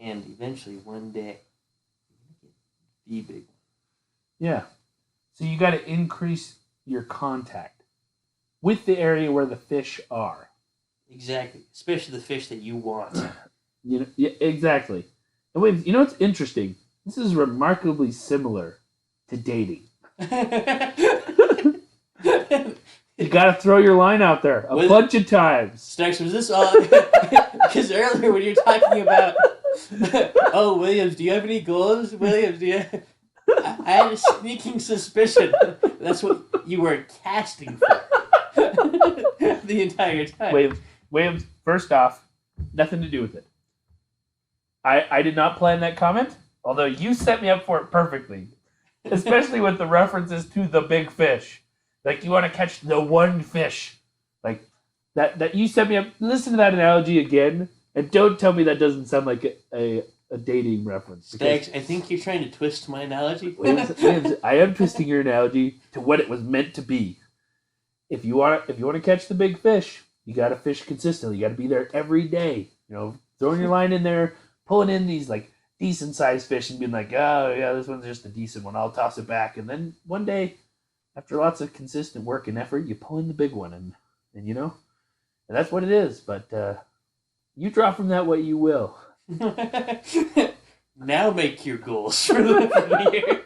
And eventually, one day, you're going to get the big one. Yeah. So you got to increase your contact with the area where the fish are. Exactly. Especially the fish that you want. Yeah, exactly. And wait, you know what's interesting? This is remarkably similar to dating. You got to throw your line out there a bunch of times. Starks, was this all? Because earlier when you're talking about, oh, Williams, do you have any goals? Williams, do you? I had a sneaking suspicion that's what you were casting for the entire time. Williams, first off, nothing to do with it. I did not plan that comment, although you set me up for it perfectly, especially with the references to the big fish. Like, you want to catch the one fish. Like, that you set me up. Listen to that analogy again, and don't tell me that doesn't sound like a dating reference. Stags, I think you're trying to twist my analogy. Williams, I am twisting your analogy to what it was meant to be. If you want to catch the big fish, you got to fish consistently. You got to be there every day. You know, throwing your line in there, pulling in these like decent sized fish, and being like, oh yeah, this one's just a decent one. I'll toss it back, and then one day, after lots of consistent work and effort, you pull in the big one, and you know, and that's what it is. But you draw from that what you will. Now make your goals for the year.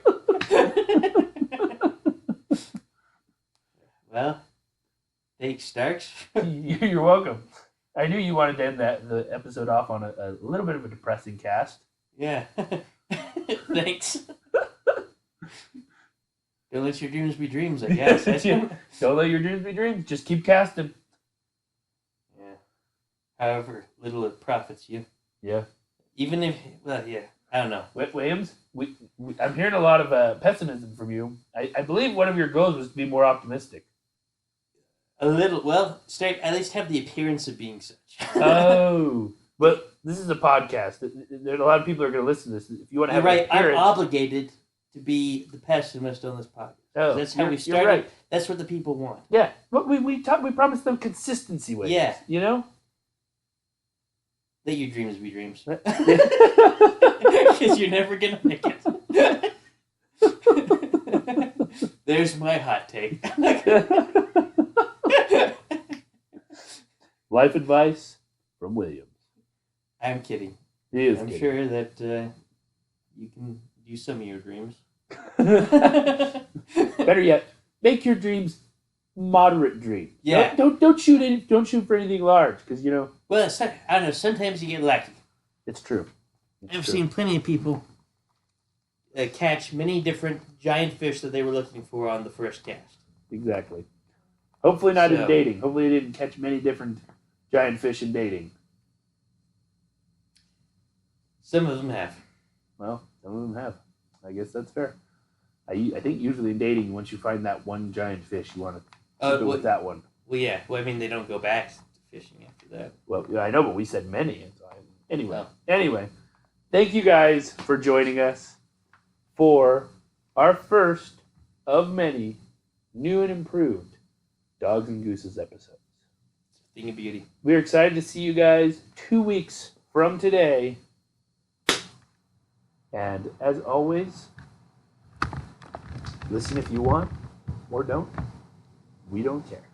Well, thanks, Starks. You're welcome. I knew you wanted to end the episode off on a little bit of a depressing cast. Yeah. Thanks. Don't let your dreams be dreams, I guess. Don't let your dreams be dreams. Just keep casting. Yeah. However little it profits you. Yeah. Even if, well, yeah, I don't know. Williams, I'm hearing a lot of pessimism from you. I believe one of your goals was to be more optimistic. A little, well, at least have the appearance of being such. Oh, but this is a podcast. There's a lot of people who are going to listen to this. If you want to have an appearance, I'm obligated to be the pessimist on this podcast. Oh, that's how we started. Right. That's what the people want. Yeah, but we promised them consistency with it. You know? Let your dreams be dreams. Because you're never going to make it. There's my hot take. Life advice from Williams. I'm kidding. He is I'm kidding. sure that you can do some of your dreams. Better yet, make your dreams moderate dream. Yeah. Don't shoot for anything large because Well, I don't know. Sometimes you get lucky. it's true. I've seen plenty of people catch many different giant fish that they were looking for on the first cast. Exactly. Hopefully not in dating. Hopefully they didn't catch many different giant fish in dating. Some of them have. Well, some of them have. I guess that's fair. I think usually in dating, once you find that one giant fish, you want to keep it with that one. Well, yeah. Well, I mean, they don't go back to fishing after that. Well, yeah, I know, but we said many. Anyway, thank you guys for joining us for our first of many new and improved Dogs and Gooses episodes. It's a thing of beauty. We're excited to see you guys 2 weeks from today. And as always, listen if you want or don't. We don't care.